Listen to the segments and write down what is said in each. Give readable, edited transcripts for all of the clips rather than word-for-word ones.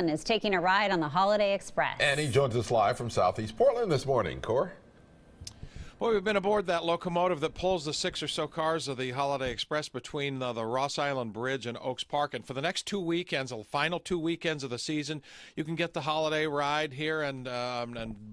Is taking a ride on the Holiday Express. And he joins us live from Southeast Portland this morning. Cor? Well, we've been aboard that locomotive that pulls the 6 or so cars of the Holiday Express between the Ross Island Bridge and Oaks Park. And for the next 2 weekends, the final 2 weekends of the season, you can get the holiday ride here and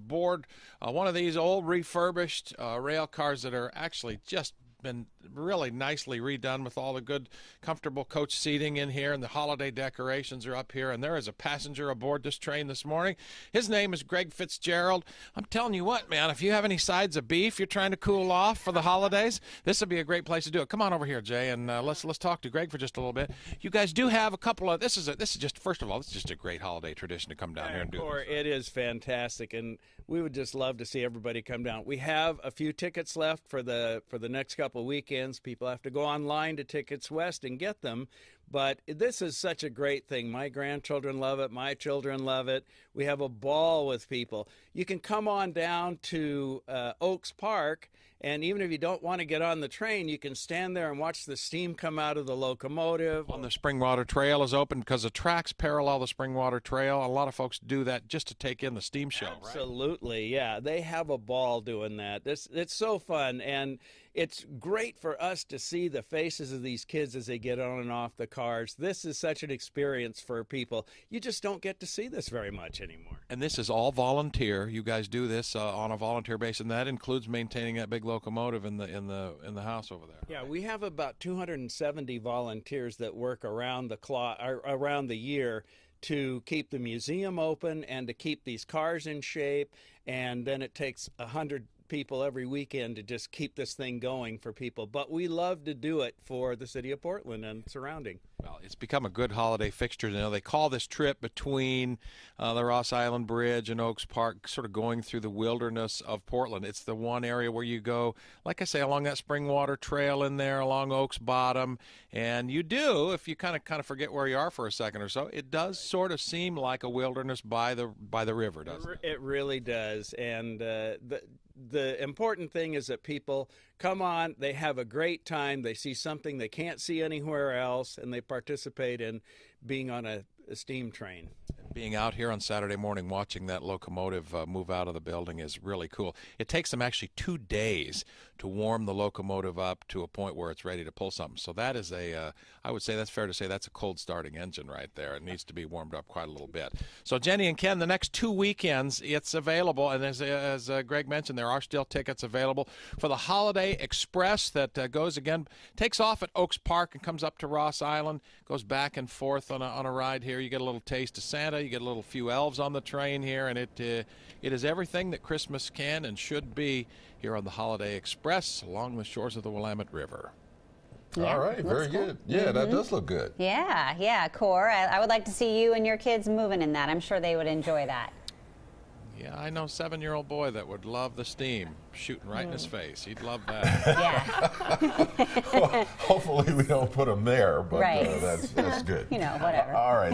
board one of these old refurbished rail cars that are actually just been really nicely redone with all the good, comfortable coach seating in here, and the holiday decorations are up here. And there is a passenger aboard this train this morning. His name is Greg Fitzgerald. I'm telling you what, man, if you have any sides of beef you're trying to cool off for the holidays, this would be a great place to do it. Come on over here, Jay, and let's talk to Greg for just a little bit. You guys do have a couple of this is just first of all, this is just a great holiday tradition to come down here and do this. It is fantastic, and we would just love to see everybody come down. We have a few tickets left for the next couple of weekends. People have to go online to Tickets West and get them. But this is such a great thing. My grandchildren love it. My children love it. We have a ball with people. You can come on down to Oaks Park, and even if you don't want to get on the train, you can stand there and watch the steam come out of the locomotive. On the Springwater Trail is open because the tracks parallel the Springwater Trail. A lot of folks do that just to take in the steam show. Absolutely, right? Yeah. They have a ball doing that. It's so fun, and it's great for us to see the faces of these kids as they get on and off the cars. This is such an experience for people. You just don't get to see this very much anymore. And this is all volunteer. You guys do this on a volunteer basis, and that includes maintaining that big locomotive in the house over there. Yeah, we have about 270 volunteers that work around the clock, around the year, to keep the museum open and to keep these cars in shape. And then it takes 100 people every weekend to just keep this thing going for people. But we love to do it for the city of Portland and surrounding. Well, it's become a good holiday fixture. You know, they call this trip between the Ross Island Bridge and Oaks Park sort of going through the wilderness of Portland. It's the one area where you go, like I say, along that Springwater Trail in there, along Oaks Bottom. And you do, if you kind of forget where you are for a second or so, it does sort of seem like a wilderness by the river, doesn't it? It really does. And the important thing is that people come on, they have a great time, they see something they can't see anywhere else, and they participate in being on a steam train. Being out here on Saturday morning watching that locomotive move out of the building is really cool. It takes them actually 2 days to warm the locomotive up to a point where it's ready to pull something. So that is I would say that's fair to say that's a cold starting engine right there. It needs to be warmed up quite a little bit. So Jenny and Ken, the next 2 weekends it's available, and as Greg mentioned, there are still tickets available for the Holiday Express that takes off at Oaks Park and comes up to Ross Island, goes back and forth on a ride here. You get a little taste of Santa. You get a little few elves on the train here, and it is everything that Christmas can and should be here on the Holiday Express along the shores of the Willamette River. Yeah, all right, very good. Yeah, that does look good. Yeah, Cor. I would like to see you and your kids moving in that. I'm sure they would enjoy that. Yeah, I know a 7-year-old boy that would love the steam shooting right in his face. He'd love that. Yeah. Well, hopefully we don't put him there, but right. That's good. Whatever. All right.